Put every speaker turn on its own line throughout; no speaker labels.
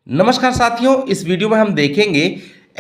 नमस्कार साथियों, इस वीडियो में हम देखेंगे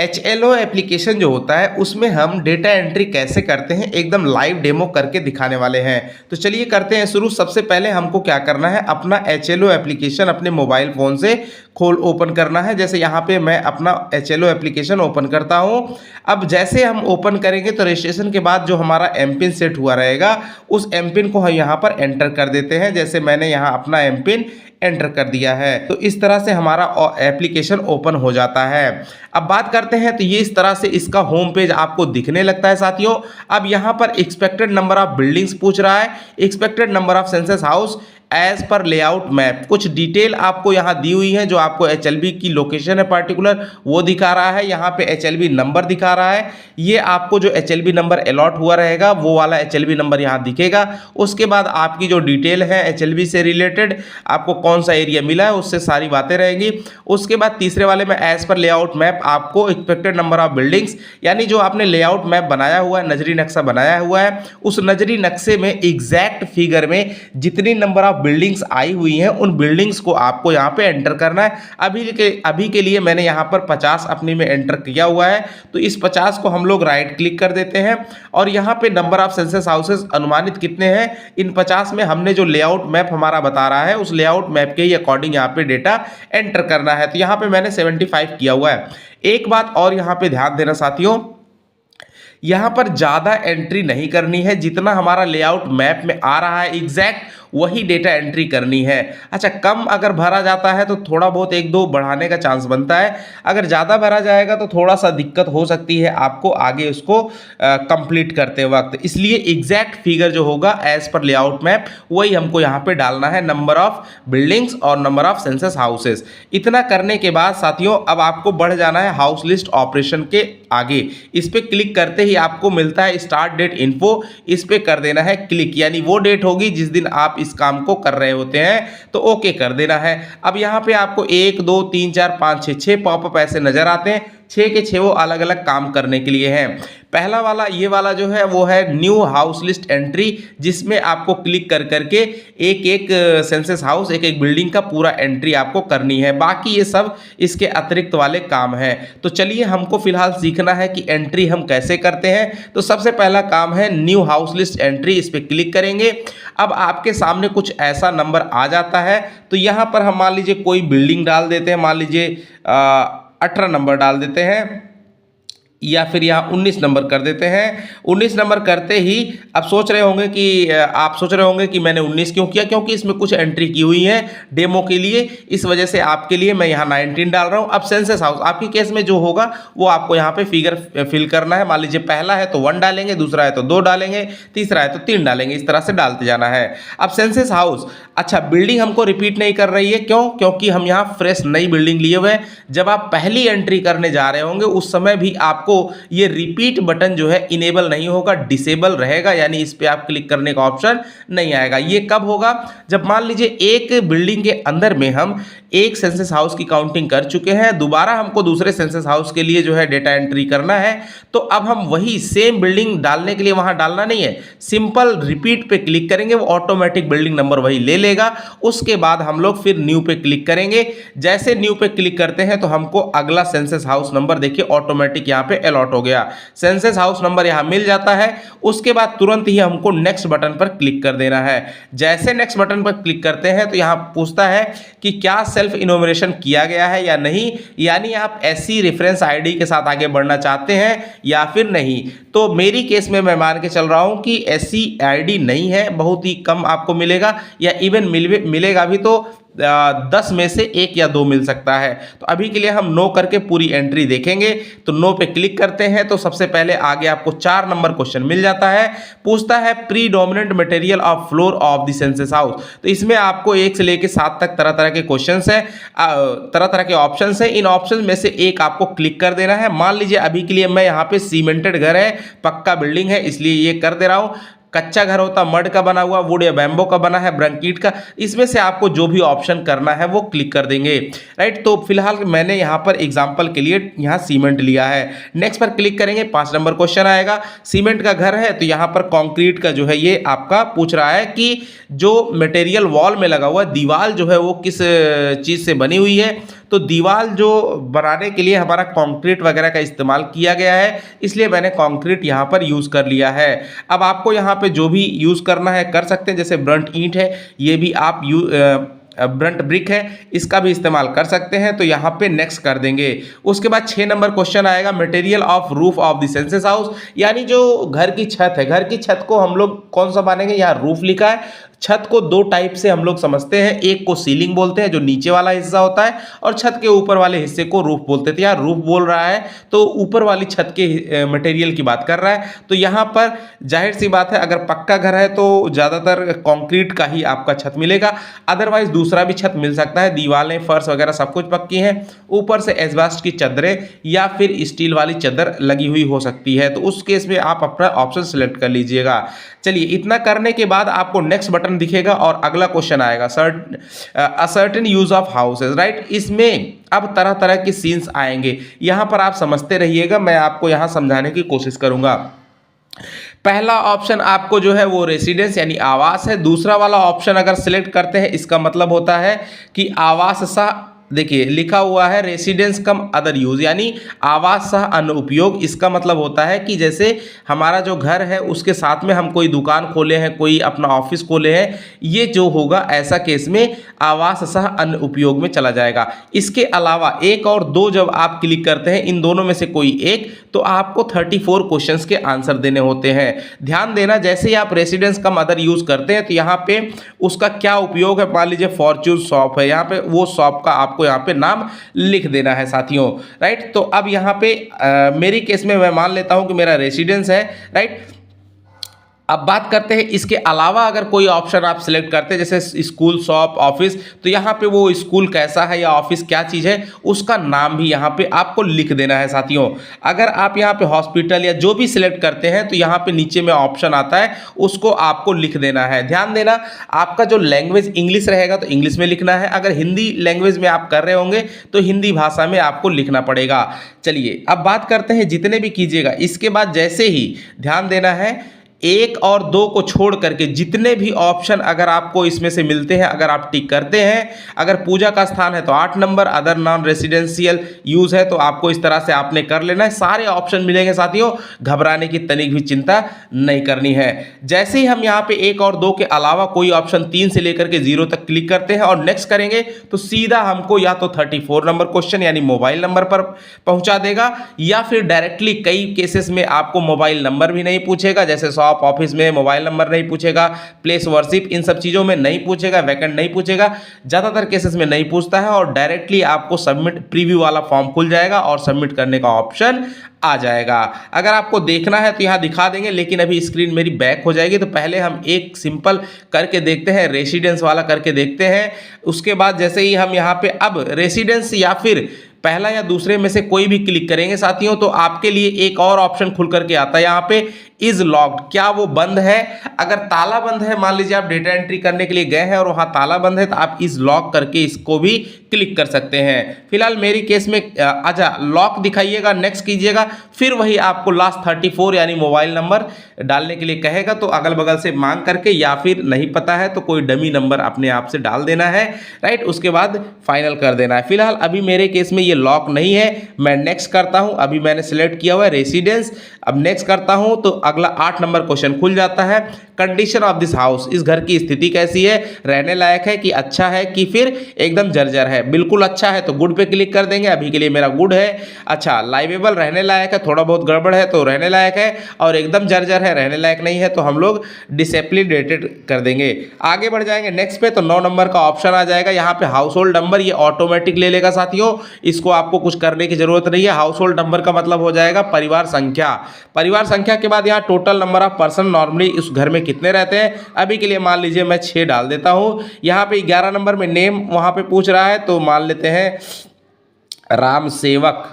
HLO एप्लीकेशन जो होता है उसमें हम डेटा एंट्री कैसे करते हैं। एकदम लाइव डेमो करके दिखाने वाले हैं। तो चलिए करते हैं शुरू। सबसे पहले हमको क्या करना है, अपना HLO एप्लीकेशन अपने मोबाइल फ़ोन से ओपन करना है। जैसे यहाँ पे मैं अपना HLO एप्लीकेशन ओपन करता हूँ। अब जैसे हम ओपन करेंगे तो रजिस्ट्रेशन के बाद जो हमारा एमपिन सेट हुआ रहेगा उस एमपिन को हम यहाँ पर एंटर कर देते हैं। जैसे मैंने यहाँ अपना एमपिन एंटर कर दिया है तो इस तरह से हमारा एप्लीकेशन ओपन हो जाता है। अब बात करते हैं तो ये इस तरह से इसका होम पेज आपको दिखने लगता है साथियों। अब यहाँ पर एक्सपेक्टेड नंबर ऑफ बिल्डिंग्स पूछ रहा है, expected number of census house as per layout map. कुछ डिटेल आपको यहाँ दी हुई है, जो आपको HLB की लोकेशन है पर्टिकुलर वो दिखा रहा है। यहाँ पे HLB नंबर दिखा रहा है। ये आपको जो HLB नंबर अलॉट हुआ रहेगा वो वाला HLB नंबर यहाँ दिखेगा। उसके बाद आपकी जो डिटेल है HLB से रिलेटेड, आपको कौन सा एरिया मिला है उससे सारी बातें रहेंगी। उसके बाद तीसरे वाले में एज पर लेआउट मैप आपको एक्सपेक्टेड नंबर ऑफ बिल्डिंग्स, यानी जो आपने लेआउट मैप बनाया हुआ है, नजरी नक्शा बनाया हुआ है, उस नजरी नक्शे में एग्जैक्ट फिगर में जितनी नंबर ऑफ बिल्डिंग्स आई हुई हैं उन बिल्डिंग्स को आपको यहाँ पे एंटर करना है। अभी के लिए मैंने यहाँ पर 50 अपनी में एंटर किया हुआ है, तो इस 50 को हम लोग राइट क्लिक कर देते हैं और यहाँ पे नंबर ऑफ सेंसस हाउसेस अनुमानित कितने हैं, इन 50 में हमने जो लेआउट मैप हमारा बता रहा है उस लेआउट मैप के ही अकॉर्डिंग यहाँ पे डेटा एंटर करना है। तो यहाँ पे मैंने 75 किया हुआ है। एक बात और यहाँ पे ध्यान देना साथियों, यहाँ पर ज़्यादा एंट्री नहीं करनी है। जितना हमारा लेआउट मैप में आ रहा है एग्जैक्ट वही डेटा एंट्री करनी है। अच्छा, कम अगर भरा जाता है तो थोड़ा बहुत एक दो बढ़ाने का चांस बनता है। अगर ज़्यादा भरा जाएगा तो थोड़ा सा दिक्कत हो सकती है आपको आगे उसको कंप्लीट करते वक्त। इसलिए एग्जैक्ट फिगर जो होगा एज पर लेआउट मैप वही हमको यहाँ पे डालना है, नंबर ऑफ बिल्डिंग्स और नंबर ऑफ सेंसस हाउसेस। इतना करने के बाद साथियों अब आपको बढ़ जाना है हाउस लिस्ट ऑपरेशन के आगे। इस पर क्लिक करते ही आपको मिलता है स्टार्ट डेट इन्फो, इस पर कर देना है क्लिक, यानी वो डेट होगी जिस दिन आप इस काम को कर रहे होते हैं, तो ओके कर देना है। अब यहाँ पे आपको 1 2 3 4 5 6 पॉपअप ऐसे नजर आते हैं। 6 के 6 वो अलग अलग काम करने के लिए हैं। पहला वाला ये वाला जो है वो है न्यू हाउस लिस्ट एंट्री, जिसमें आपको क्लिक कर करके एक एक सेंसस हाउस, एक एक बिल्डिंग का पूरा एंट्री आपको करनी है। बाकी ये सब इसके अतिरिक्त वाले काम हैं। तो चलिए हमको फिलहाल सीखना है कि एंट्री हम कैसे करते हैं। तो सबसे पहला काम है न्यू हाउस लिस्ट एंट्री, इस पर क्लिक करेंगे। अब आपके सामने कुछ ऐसा नंबर आ जाता है, तो यहाँ पर हम मान लीजिए कोई बिल्डिंग डाल देते हैं, मान लीजिए 18 नंबर डाल देते हैं या फिर यहाँ 19 नंबर कर देते हैं। 19 नंबर करते ही अब सोच रहे होंगे कि आप सोच रहे होंगे कि मैंने 19 क्यों किया, क्योंकि इसमें कुछ एंट्री की हुई है डेमो के लिए, इस वजह से आपके लिए मैं यहाँ 19 डाल रहा हूँ। अब सेंसस हाउस आपके केस में जो होगा वो आपको यहाँ पे फिगर फिल करना है। मान लीजिए पहला है तो 1 डालेंगे, दूसरा है तो 2 डालेंगे, तीसरा है तो 3 डालेंगे, इस तरह से डालते जाना है। अब सेंसस हाउस, अच्छा बिल्डिंग हमको रिपीट नहीं कर रही है, क्यों? क्योंकि हम यहाँ फ्रेश नई बिल्डिंग लिए हुए हैं। जब आप पहली एंट्री करने जा रहे होंगे उस समय भी आपको ये रिपीट बटन जो है इनेबल नहीं होगा, डिसेबल रहेगा, यानी इस पे आप क्लिक करने का ऑप्शन नहीं आएगा। ये कब होगा? जब मान लीजिए एक बिल्डिंग के अंदर में हम एक सेंसस हाउस की काउंटिंग कर चुके हैं, दोबारा हमको दूसरे सेंसस हाउस के लिए जो है डेटा एंट्री करना है, तो अब हम वही सेम बिल्डिंग डालने के लिए वहां डालना नहीं है, सिंपल रिपीट पे क्लिक करेंगे, वो ऑटोमेटिक बिल्डिंग नंबर वही ले लेगा। उसके बाद हम लोग फिर न्यू पे क्लिक करेंगे। जैसे न्यू पे क्लिक करते हैं तो हमको अगला सेंसस हाउस नंबर देखिए ऑटोमेटिक यहाँ पे अलॉट हो गया, सेंसस हाउस नंबर यहाँ मिल जाता है। उसके बाद तुरंत ही हमको नेक्स्ट बटन पर क्लिक कर देना है। जैसे नेक्स्ट बटन पर क्लिक करते हैं तो यहाँ पूछता है कि क्या सेल्फ इनोमिनेशन किया गया है या नहीं, यानी आप SC रेफरेंस ID के साथ आगे बढ़ना चाहते हैं या फिर नहीं। तो मेरी केस में मैं मान के चल रहा हूं कि SC ID नहीं है, बहुत ही कम आपको मिलेगा, या इवन मिलेगा भी तो 10 में से 1 या 2 मिल सकता है। तो अभी के लिए हम नो करके पूरी एंट्री देखेंगे। तो नो पे क्लिक करते हैं तो सबसे पहले आगे आपको 4 नंबर क्वेश्चन मिल जाता है। पूछता है predominant material of floor of the census house. तो इसमें आपको 1 से लेकर 7 तक तरह तरह के क्वेश्चन हैं, तरह तरह के ऑप्शन हैं। इन ऑप्शन में से एक आपको क्लिक कर देना है। मान लीजिए अभी के लिए मैं यहाँ पे सीमेंटेड घर है, पक्का बिल्डिंग है, इसलिए ये कर दे रहा हूँ। कच्चा घर होता मड का बना हुआ, वुड या बैम्बो का बना है, ब्रंकीट का, इसमें से आपको जो भी ऑप्शन करना है वो क्लिक कर देंगे। राइट, तो फिलहाल मैंने यहाँ पर एग्जांपल के लिए यहाँ सीमेंट लिया है। नेक्स्ट पर क्लिक करेंगे, 5 नंबर क्वेश्चन आएगा। सीमेंट का घर है तो यहाँ पर कंक्रीट का जो है ये आपका पूछ रहा है कि जो मटेरियल वॉल में लगा हुआ है, दीवार जो है वो किस चीज़ से बनी हुई है। तो दीवार जो बनाने के लिए हमारा कंक्रीट वगैरह का इस्तेमाल किया गया है, इसलिए मैंने कंक्रीट यहाँ पर यूज़ कर लिया है। अब आपको यहाँ पे जो भी यूज़ करना है कर सकते हैं, जैसे ब्रंट ईंट है, ये भी आप ब्रंट ब्रिक है, इसका भी इस्तेमाल कर सकते हैं। तो यहाँ पे नेक्स्ट कर देंगे। उसके बाद 6 नंबर क्वेश्चन आएगा, material of roof of the census house, यानी जो घर की छत है, घर की छत को हम लोग कौन सा मानेंगे, यहाँ रूफ लिखा है। छत को दो टाइप से हम लोग समझते हैं, एक को सीलिंग बोलते हैं जो नीचे वाला हिस्सा होता है, और छत के ऊपर वाले हिस्से को रूफ बोलते थे। यहाँ रूफ बोल रहा है तो ऊपर वाली छत के मटेरियल की बात कर रहा है। तो यहाँ पर जाहिर सी बात है, अगर पक्का घर है तो ज़्यादातर कंक्रीट का ही आपका छत मिलेगा, अदरवाइज दूसरा भी छत मिल सकता है। दीवारें फर्श वगैरह सब कुछ पक्की हैं, ऊपर से एस्बेस्टस की चादरें या फिर स्टील वाली चादर लगी हुई हो सकती है। तो उस केस में आप अपना ऑप्शन सेलेक्ट कर लीजिएगा। चलिए, इतना करने के बाद आपको नेक्स्ट बटन दिखेगा और अगला क्वेश्चन आएगा, certain use of houses, right. इसमें अब तरह तरह के सीन्स आएंगे, यहां पर आप समझते रहिएगा, मैं आपको यहां समझाने की कोशिश करूंगा। पहला ऑप्शन आपको जो है वो रेसिडेंस यानी आवास है। दूसरा वाला ऑप्शन अगर सिलेक्ट करते हैं, इसका मतलब होता है कि आवास सा, देखिए लिखा हुआ है रेसिडेंस कम अदर यूज, यानी आवास सह अन्य उपयोग। इसका मतलब होता है कि जैसे हमारा जो घर है उसके साथ में हम कोई दुकान खोले हैं, कोई अपना ऑफिस खोले हैं, ये जो होगा ऐसा केस में आवास सह अन्य उपयोग में चला जाएगा। इसके अलावा 1 और 2 जब आप क्लिक करते हैं, इन दोनों में से कोई एक, तो आपको 34 क्वेश्चंस के आंसर देने होते हैं। ध्यान देना, जैसे ही आप रेसिडेंस कम अदर यूज करते हैं तो यहाँ पे उसका क्या उपयोग है, मान लीजिए फॉर्च्यून शॉप है, यहाँ पे वो शॉप का आपको यहाँ पे नाम लिख देना है साथियों, राइट। तो अब यहाँ पे मेरी केस में मैं मान लेता हूँ कि मेरा रेसिडेंस है, राइट। अब बात करते हैं इसके अलावा अगर कोई ऑप्शन आप सिलेक्ट करते हैं, जैसे स्कूल, शॉप, ऑफिस, तो यहाँ पे वो स्कूल कैसा है या ऑफिस क्या चीज़ है उसका नाम भी यहाँ पे आपको लिख देना है साथियों। अगर आप यहाँ पे हॉस्पिटल या जो भी सिलेक्ट करते हैं तो यहाँ पे नीचे में ऑप्शन आता है, उसको आपको लिख देना है। ध्यान देना, आपका जो लैंग्वेज इंग्लिश रहेगा तो इंग्लिश में लिखना है, अगर हिंदी लैंग्वेज में आप कर रहे होंगे तो हिंदी भाषा में आपको लिखना पड़ेगा। चलिए, अब बात करते हैं जितने भी कीजिएगा, इसके बाद जैसे ही ध्यान देना है, 1 और 2 को छोड़ करके जितने भी ऑप्शन अगर आपको इसमें से मिलते हैं, अगर आप टिक करते हैं, अगर पूजा का स्थान है तो 8 number, other non residential use है तो आपको इस तरह से आपने कर लेना है। सारे ऑप्शन मिलेंगे साथियों, घबराने की तनिक भी चिंता नहीं करनी है। जैसे ही हम यहाँ पे 1 और 2 के अलावा कोई ऑप्शन 3 से लेकर के 0 तक क्लिक करते हैं और नेक्स्ट करेंगे तो सीधा हमको या तो 34 नंबर क्वेश्चन यानी मोबाइल नंबर पर पहुंचा देगा, या फिर डायरेक्टली कई केसेस में आपको मोबाइल नंबर भी नहीं पूछेगा, जैसे ऑफिस में मोबाइल नंबर नहीं पूछेगा, प्लेस वर्शिप, इन सब चीज़ों में नहीं पूछेगा, वैकेंट नहीं पूछेगा, ज़्यादातर केसेस में नहीं पूछता है, और डायरेक्टली आपको सबमिट प्रीव्यू वाला फॉर्म खुल जाएगा और सबमिट करने का ऑप्शन आ जाएगा। अगर आपको देखना है तो यहाँ दिखा देंगे, लेकिन अभी स्क्रीन मेरी बैक हो जाएगी, तो पहले हम एक सिंपल करके देखते हैं, रेसिडेंस वाला करके देखते हैं। उसके बाद जैसे ही हम यहाँ पे अब रेसिडेंस या फिर पहला या दूसरे में से कोई भी क्लिक करेंगे साथियों, तो आपके लिए एक और ऑप्शन खुल करके आता है यहाँ पे, इज लॉक्ड, क्या वो बंद है। अगर ताला बंद है, मान लीजिए आप डेटा एंट्री करने के लिए गए हैं और वहाँ ताला बंद है, तो आप इज लॉक करके इसको भी क्लिक कर सकते हैं। फिलहाल मेरी केस में अच्छा लॉक दिखाइएगा, नेक्स्ट कीजिएगा, फिर वही आपको लास्ट 34 यानी मोबाइल नंबर डालने के लिए कहेगा, तो अगल बगल से मांग करके, या फिर नहीं पता है तो कोई डमी नंबर अपने आप से डाल देना है, राइट। उसके बाद फाइनल कर देना है। फिलहाल अभी मेरे केस में ये लॉक नहीं है, मैं नेक्स्ट करता हूं। अभी मैंने सिलेक्ट किया हुआ है रेसिडेंस, अब नेक्स्ट करता हूं तो अगला 8 नंबर क्वेश्चन खुल जाता है, कंडीशन ऑफ दिस हाउस, इस घर की स्थिति कैसी है, रहने लायक है कि अच्छा है कि फिर एकदम जर्जर है। बिल्कुल अच्छा है तो गुड पे क्लिक कर देंगे, अभी के लिए मेरा गुड है। अच्छा, लाइवेबल रहने लायक है, थोड़ा बहुत गड़बड़ है तो रहने लायक है, और एकदम जर्जर है, रहने लायक नहीं है तो हम लोग डिसेप्लिडेटेड कर देंगे। आगे बढ़ जाएंगे नेक्स्ट पे, तो 9 नंबर का ऑप्शन आ जाएगा यहाँ पे, हाउस होल्ड नंबर, ये ऑटोमेटिक ले लेगा साथियों, इसको आपको कुछ करने की जरूरत नहीं है। हाउस होल्ड नंबर का मतलब हो जाएगा परिवार संख्या। परिवार संख्या के बाद यहाँ total number of person normally उस घर में कितने रहते हैं, अभी के लिए मान लीजिए मैं 6 डाल देता हूँ। यहाँ पे 11 नंबर में नेम वहाँ पे पूछ रहा है, तो मान लेते हैं राम सेवक,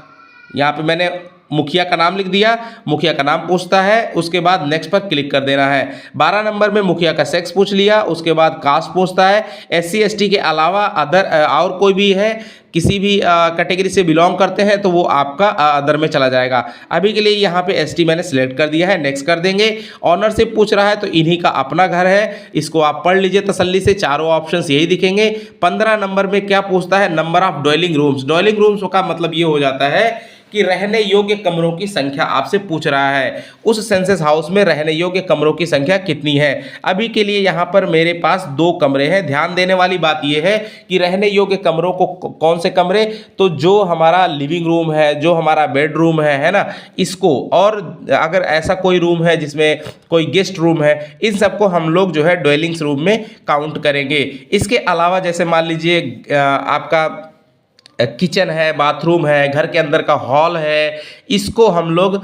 यहाँ पे मैंने मुखिया का नाम लिख दिया, मुखिया का नाम पूछता है, उसके बाद नेक्स्ट पर क्लिक कर देना है। 12 नंबर में मुखिया का सेक्स पूछ लिया, उसके बाद कास्ट पूछता है, SC ST के अलावा अदर और कोई भी है, किसी भी कैटेगरी से बिलोंग करते हैं तो वो आपका अदर में चला जाएगा। अभी के लिए यहाँ पे ST मैंने सिलेक्ट कर दिया है, नेक्स्ट कर देंगे। ऑनरशिप पूछ रहा है तो इन्हीं का अपना घर है, इसको आप पढ़ लीजिए तसल्ली से, चारों ऑप्शंस यही दिखेंगे। 15 नंबर में क्या पूछता है, number of dwelling rooms. Dwelling rooms का मतलब ये हो जाता है कि रहने योग्य कमरों की संख्या आपसे पूछ रहा है, उस सेंसस हाउस में रहने योग्य कमरों की संख्या कितनी है। अभी के लिए यहाँ पर मेरे पास 2 कमरे हैं। ध्यान देने वाली बात यह है कि रहने योग्य कमरों को कौन से कमरे, तो जो हमारा लिविंग रूम है, जो हमारा बेडरूम है ना, इसको, और अगर ऐसा कोई रूम है जिसमें कोई गेस्ट रूम है, इन सबको हम लोग जो है ड्वेलिंग्स रूम में काउंट करेंगे। इसके अलावा जैसे मान लीजिए आपका किचन है, बाथरूम है, घर के अंदर का हॉल है, इसको हम लोग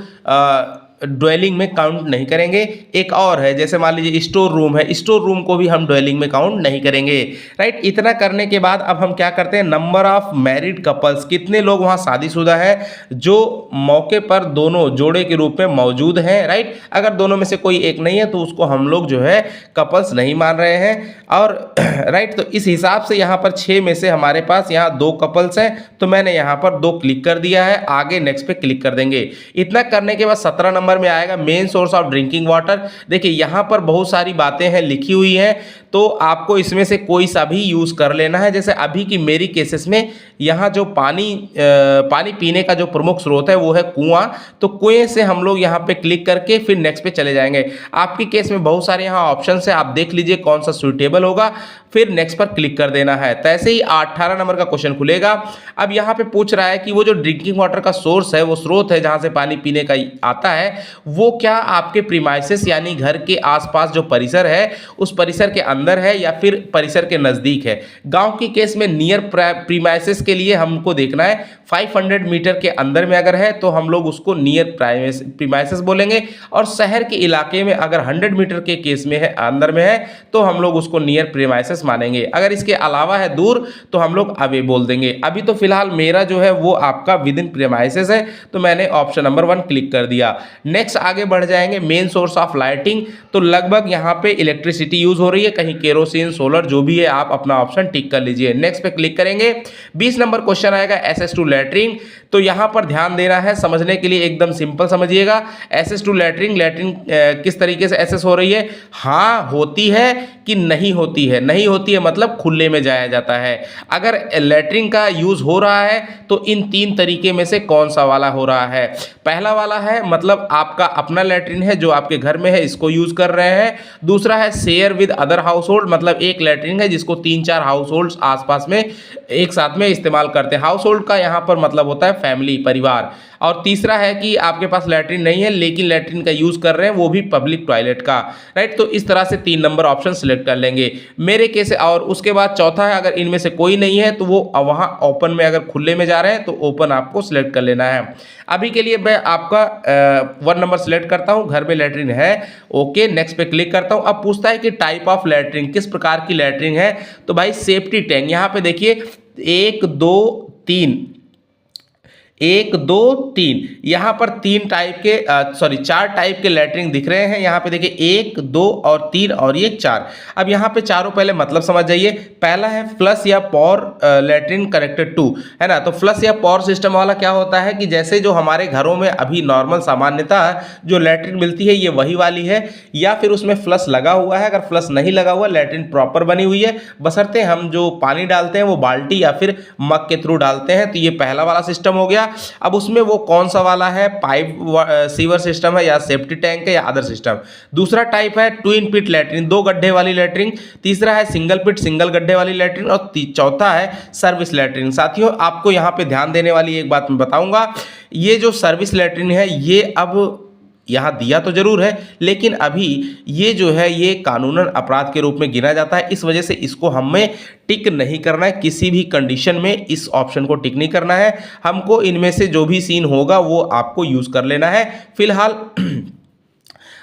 ड्वेलिंग में काउंट नहीं करेंगे। एक और है, जैसे मान लीजिए स्टोर रूम है, स्टोर रूम को भी हम ड्वेलिंग में काउंट नहीं करेंगे, राइट। इतना करने के बाद अब हम क्या करते हैं, नंबर ऑफ मैरिड कपल्स, कितने लोग वहाँ शादीशुदा हैं जो मौके पर दोनों जोड़े के रूप में मौजूद हैं, राइट। अगर दोनों में से कोई एक नहीं है तो उसको हम लोग जो है कपल्स नहीं मान रहे हैं, और राइट। तो इस हिसाब से यहाँ पर 6 में से हमारे पास यहाँ 2 कपल्स हैं, तो मैंने यहाँ पर 2 क्लिक कर दिया है। आगे नेक्स्ट पे क्लिक कर देंगे। इतना करने के बाद 17 नंबर में आएगा main source of drinking water. देखिए यहाँ पर बहुत सारी बातें हैं लिखी हुई हैं, तो आपको इसमें से कोई सा भी यूज़ कर लेना है। जैसे अभी की मेरी केसेस में यहाँ जो पानी पीने का जो प्रमुख स्रोत है वो है कुआं, तो कुएं से हम लोग यहाँ पे क्लिक करके फिर नेक्स्ट पे चले जाएंगे। आपकी केस में बहुत सारे यहाँ ऑप्शन है, आप देख लीजिए कौन सा सुइटेबल होगा, फिर नेक्स्ट पर क्लिक कर देना है। तो ऐसे ही 18 नंबर का क्वेश्चन खुलेगा। अब यहाँ पे पूछ रहा है कि वो जो ड्रिंकिंग वाटर का सोर्स है, वो स्रोत है जहाँ से पानी पीने का आता है, वो क्या आपके प्रीमाइसेस यानी घर के आसपास जो परिसर है उस परिसर के अंदर है या फिर परिसर के नज़दीक है। गांव की केस में नियर प्रीमाइसेस के लिए हमको देखना है 500 मीटर के अंदर में अगर है तो हम लोग उसको नियर प्रीमाइसेस बोलेंगे, और शहर के इलाके में अगर 100 मीटर के केस में है, अंदर में है, तो हम लोग उसको नियर प्रीमाइसेस मानेंगे। अगर इसके अलावा है दूर तो हम लोग अवे बोल देंगे। अभी तो फिलहाल मेरा जो है वो आपका विद इन प्रीमाइसेस है, तो मैंने ऑप्शन नंबर 1 क्लिक कर दिया। नेक्स्ट आगे बढ़ जाएंगे, मेन सोर्स ऑफ लाइटिंग, तो लगभग यहाँ पे इलेक्ट्रिसिटी यूज हो रही है, कहीं केरोसिन, सोलर, जो भी है आप अपना ऑप्शन टिक कर लीजिए। नेक्स्ट पे क्लिक करेंगे। 20 नंबर क्वेश्चन आएगा SS2 लैट्रिन, तो यहाँ पर ध्यान देना है, समझने के लिए एकदम सिंपल समझिएगा। SS2 लैट्रिन किस तरीके से एसेस हो रही है, हाँ होती है कि नहीं होती है। नहीं होती है मतलब खुले में जाया जाता है। अगर लैट्रिन का यूज हो रहा है तो इन 3 तरीके में से कौन सा वाला हो रहा है। पहला वाला है मतलब आपका अपना लैट्रिन है जो आपके घर में है, इसको यूज कर रहे हैं। दूसरा है share with other house hold, मतलब एक लैट्रिन है जिसको 3-4 हाउस होल्ड आसपास में एक साथ में इस्तेमाल करते हैं। हाउस होल्ड का यहाँ पर मतलब होता है फैमिली, परिवार। और तीसरा है कि आपके पास लैट्रिन नहीं है लेकिन लैट्रिन का यूज कर रहे हैं, वो भी पब्लिक टॉयलेट का, राइट। तो इस तरह से 3 नंबर ऑप्शन सिलेक्ट कर लेंगे मेरे केस। और उसके बाद चौथा है, अगर इनमें से कोई नहीं है तो वो वहाँ ओपन में, अगर खुले में जा रहे हैं तो ओपन आपको सिलेक्ट कर लेना है। अभी के लिए मैं आपका 1 नंबर सिलेक्ट करता हूँ, घर में लैट्रिन है, ओके। नेक्स्ट पे क्लिक करता हूँ। अब पूछता है कि टाइप ऑफ लैट्रिन, किस प्रकार की लैट्रिन है, तो भाई सेफ्टी टैंक। यहाँ पे देखिए 1 2 3, 1 2 3, यहाँ पर 4 टाइप के लैट्रिन दिख रहे हैं। यहाँ पे देखिए 1 2 और 3 और ये 4। अब यहाँ पे चारों पहले मतलब समझ जाइए। पहला है फ्लश या पॉर लैट्रिन कनेक्टेड टू, है ना। तो फ्लश या पॉर सिस्टम वाला क्या होता है कि जैसे जो हमारे घरों में अभी नॉर्मल सामान्यता जो लैट्रिन मिलती है ये वही वाली है, या फिर उसमें फ्लश लगा हुआ है। अगर फ्लश नहीं लगा हुआ, लैट्रिन प्रॉपर बनी हुई है, बशर्ते हम जो पानी डालते हैं वो बाल्टी या फिर मग के थ्रू डालते हैं। तो ये पहला वाला सिस्टम हो गया। अब उसमें वो कौन सा वाला है, पाइप सीवर सिस्टम है या सेफ्टी टैंक है या अदर सिस्टम। दूसरा टाइप है ट्विन पिट लैट्रिन, 2 गड्ढे वाली लैट्रिन। तीसरा है सिंगल पिट, सिंगल गड्ढे वाली लैट्रिन। और चौथा है सर्विस लैट्रिन। साथियों आपको यहाँ पे ध्यान देने वाली एक बात मैं बताऊंगा, ये जो सर्विस लैट्रिन है ये अब यहाँ दिया तो जरूर है लेकिन अभी ये जो है ये कानूनन अपराध के रूप में गिना जाता है। इस वजह से इसको हमें टिक नहीं करना है, किसी भी कंडीशन में इस ऑप्शन को टिक नहीं करना है। हमको इनमें से जो भी सीन होगा वो आपको यूज़ कर लेना है फिलहाल।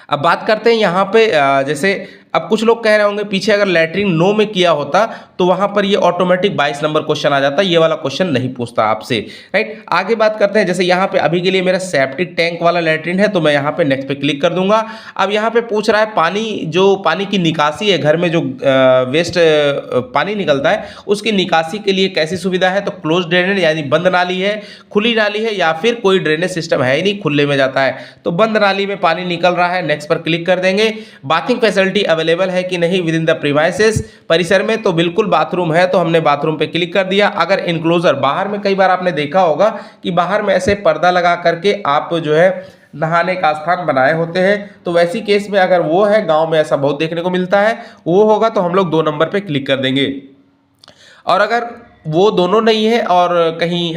अब बात करते हैं यहाँ पे जैसे अब कुछ लोग कह रहे होंगे पीछे अगर लैट्रिन नो में किया होता तो वहां पर ये ऑटोमेटिक 22 नंबर क्वेश्चन आ जाता, ये वाला क्वेश्चन नहीं पूछता आपसे, राइट। आगे बात करते हैं, जैसे यहाँ पे अभी के लिए मेरा सेप्टिक टैंक वाला लैट्रिन है तो मैं यहाँ पे नेक्स्ट पे क्लिक कर दूंगा। अब यहाँ पे पूछ रहा है पानी की निकासी है, घर में जो वेस्ट पानी निकलता है उसकी निकासी के लिए कैसी सुविधा है, तो क्लोज ड्रेनेज यानी बंद नाली है, खुली नाली है, या फिर कोई ड्रेनेज सिस्टम है ही नहीं, खुले में जाता है, तो बंद नाली में पानी निकल रहा है। नेक्स्ट पर क्लिक कर देंगे। बाथिंग फैसिलिटी अवेलेबल है कि नहीं विद इन द प्रीमाइसेस, परिसर में, तो बिल्कुल बाथरूम है तो हमने बाथरूम पे क्लिक कर दिया। अगर इनक्लोजर बाहर में, कई बार आपने देखा होगा कि बाहर में ऐसे पर्दा लगा करके आप जो है नहाने का स्थान बनाए होते हैं, तो वैसी केस में अगर वो है, गांव में ऐसा बहुत देखने को मिलता है, वो होगा तो हम लोग 2 नंबर पे क्लिक कर देंगे। और अगर वो दोनों नहीं है और कहीं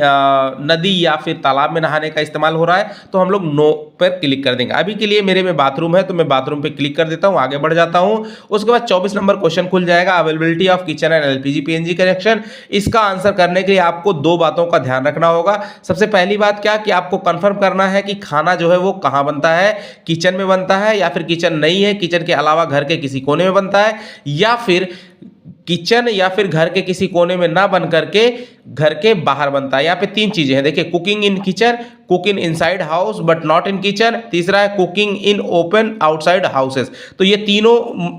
नदी या फिर तालाब में नहाने का इस्तेमाल हो रहा है तो हम लोग नो पर क्लिक कर देंगे। अभी के लिए मेरे में बाथरूम है तो मैं बाथरूम पे क्लिक कर देता हूँ, आगे बढ़ जाता हूँ। उसके बाद 24 नंबर क्वेश्चन खुल जाएगा, availability of kitchen and LPG PNG connection. इसका आंसर करने के लिए आपको 2 बातों का ध्यान रखना होगा। सबसे पहली बात क्या कि आपको कंफर्म करना है कि खाना जो है वो कहाँ बनता है, किचन में बनता है या फिर किचन नहीं है, किचन के अलावा घर के किसी कोने में बनता है, या फिर किचन या फिर घर के किसी कोने में ना बन करके घर के बाहर बनता है। यहाँ पे 3 चीजें हैं, देखिए, cooking in kitchen, cooking inside house but not in kitchen, तीसरा है cooking in open outside houses. तो ये तीनों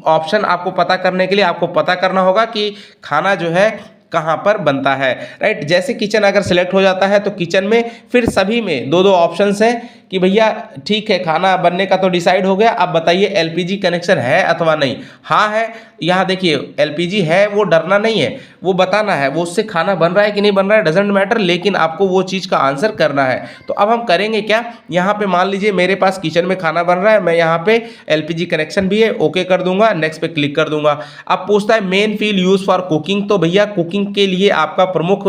ऑप्शन आपको पता करने के लिए आपको पता करना होगा कि खाना जो है कहाँ पर बनता है, राइट। जैसे किचन अगर सिलेक्ट हो जाता है तो किचन में फिर सभी में 2-2 ऑप्शंस हैं कि भैया ठीक है खाना बनने का तो डिसाइड हो गया, अब बताइए एलपीजी कनेक्शन है अथवा नहीं। हाँ है, यहाँ देखिए एलपीजी है, वो डरना नहीं है, वो बताना है, वो उससे खाना बन रहा है कि नहीं बन रहा है डजेंट मैटर, लेकिन आपको वो चीज़ का आंसर करना है। तो अब हम करेंगे क्या, यहाँ पे मान लीजिए मेरे पास किचन में खाना बन रहा है, मैं यहाँ पे एलपीजी कनेक्शन भी है, ओके कर दूंगा, नेक्स्ट पे क्लिक कर दूंगा। अब पूछता है main fuel use for cooking, तो भैया कुकिंग के लिए आपका प्रमुख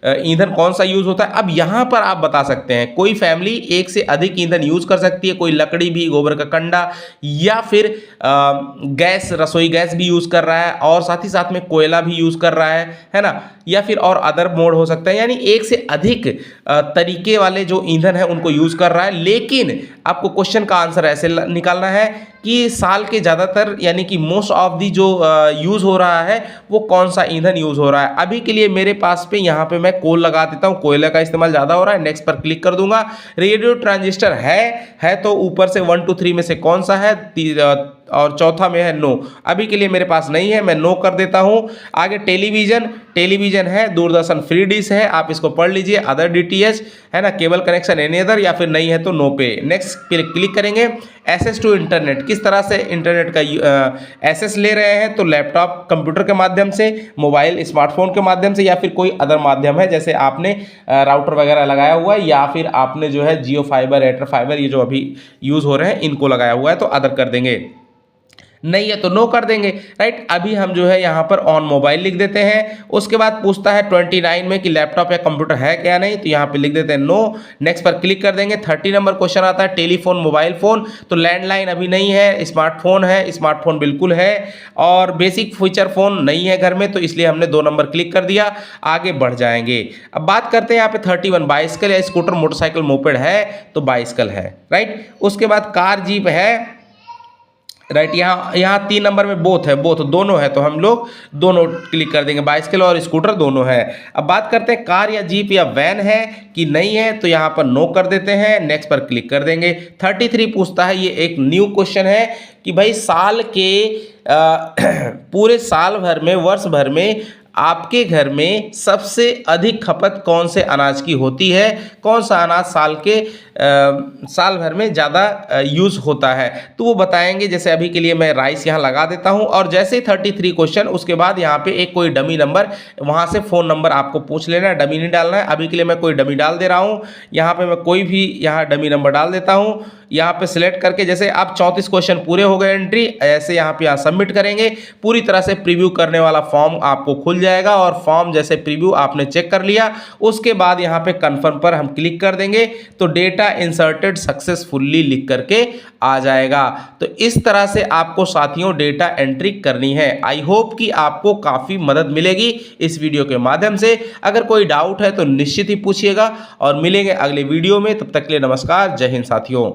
ईंधन कौन सा यूज होता है। अब यहाँ पर आप बता सकते हैं, कोई फैमिली 1 से अधिक ईंधन यूज कर सकती है, कोई लकड़ी भी, गोबर का कंडा, या फिर गैस, रसोई गैस भी यूज कर रहा है, और साथ ही साथ में कोयला भी यूज कर रहा है ना, या फिर और अदर मोड हो सकता है, यानी 1 से अधिक तरीके वाले जो ईंधन है उनको यूज कर रहा है। लेकिन आपको क्वेश्चन का आंसर ऐसे निकालना है कि साल के ज़्यादातर यानी कि मोस्ट ऑफ दी जो यूज़ हो रहा है वो कौन सा ईंधन यूज़ हो रहा है। अभी के लिए मेरे पास पे यहाँ पे मैं कोल लगा देता हूँ, कोयले का इस्तेमाल ज़्यादा हो रहा है, नेक्स्ट पर क्लिक कर दूंगा। रेडियो ट्रांजिस्टर है तो ऊपर से 1 2 3 में से कौन सा है, और चौथा में है नो। अभी के लिए मेरे पास नहीं है, मैं नो कर देता हूँ। आगे टेलीविजन है, दूरदर्शन फ्री डिश है, आप इसको पढ़ लीजिए, अदर डीटीएच है ना, केबल कनेक्शन एनी अदर, या फिर नहीं है तो नो पे। नेक्स्ट क्लिक करेंगे। एक्सेस टू इंटरनेट, किस तरह से इंटरनेट का एक्सेस ले रहे हैं, तो लैपटॉप कंप्यूटर के माध्यम से, मोबाइल स्मार्टफोन के माध्यम से, या फिर कोई अदर माध्यम है, जैसे आपने राउटर वगैरह लगाया हुआ है, या फिर आपने जो है जियो फाइबर, एयरटेल फाइबर, ये जो अभी यूज़ हो रहे हैं इनको लगाया हुआ है, तो अदर कर देंगे। नहीं है तो नो कर देंगे, राइट। अभी हम जो है यहाँ पर ऑन मोबाइल लिख देते हैं। उसके बाद पूछता है 29 में कि लैपटॉप या कंप्यूटर है क्या नहीं, तो यहाँ पे लिख देते हैं नो। नेक्स्ट पर क्लिक कर देंगे। 30 नंबर क्वेश्चन आता है टेलीफोन, मोबाइल फोन, तो लैंडलाइन अभी नहीं है, स्मार्टफोन है, स्मार्टफोन बिल्कुल है, और बेसिक फीचर फोन नहीं है घर में, तो इसलिए हमने 2 नंबर क्लिक कर दिया। आगे बढ़ जाएंगे। अब बात करते हैं यहाँ पे 31 बाइसिकल या स्कूटर, मोटरसाइकिल, मोपेड है, तो बाइसिकल है, राइट। उसके बाद कार, जीप है, राइट। यहाँ 3 नंबर में बोथ है, बोथ दोनों है, तो हम लोग दोनों क्लिक कर देंगे, बाइसिकल और स्कूटर दोनों है। अब बात करते हैं कार या जीप या वैन है कि नहीं है, तो यहाँ पर नो कर देते हैं, नेक्स्ट पर क्लिक कर देंगे। 33 पूछता है, ये एक न्यू क्वेश्चन है कि भाई साल के पूरे साल भर में, वर्ष भर में आपके घर में सबसे अधिक खपत कौन से अनाज की होती है, कौन सा अनाज साल भर में ज़्यादा यूज़ होता है, तो वो बताएंगे। जैसे अभी के लिए मैं राइस यहाँ लगा देता हूँ, और जैसे ही 33 क्वेश्चन, उसके बाद यहाँ पे एक कोई डमी नंबर, वहाँ से फ़ोन नंबर आपको पूछ लेना है, डमी नहीं डालना है। अभी के लिए मैं कोई डमी डाल दे रहा हूँ, यहाँ पे मैं कोई भी यहाँ डमी नंबर डाल देता हूँ। यहाँ पे सिलेक्ट करके, जैसे आप 34 क्वेश्चन पूरे हो गए एंट्री, ऐसे यहाँ पे सबमिट करेंगे। पूरी तरह से प्रीव्यू करने वाला फॉर्म आपको खुल जाएगा, और फॉर्म जैसे प्रीव्यू आपने चेक कर लिया, उसके बाद यहाँ पे कंफर्म पर हम क्लिक कर देंगे, तो डेटा इंसर्टेड सक्सेसफुली लिख करके आ जाएगा। तो इस तरह से आपको साथियों डेटा एंट्री करनी है। आई होप कि आपको काफ़ी मदद मिलेगी इस वीडियो के माध्यम से। अगर कोई डाउट है तो निश्चित ही पूछिएगा, और मिलेंगे अगले वीडियो में। तब तक के लिए नमस्कार, जय हिंद साथियों।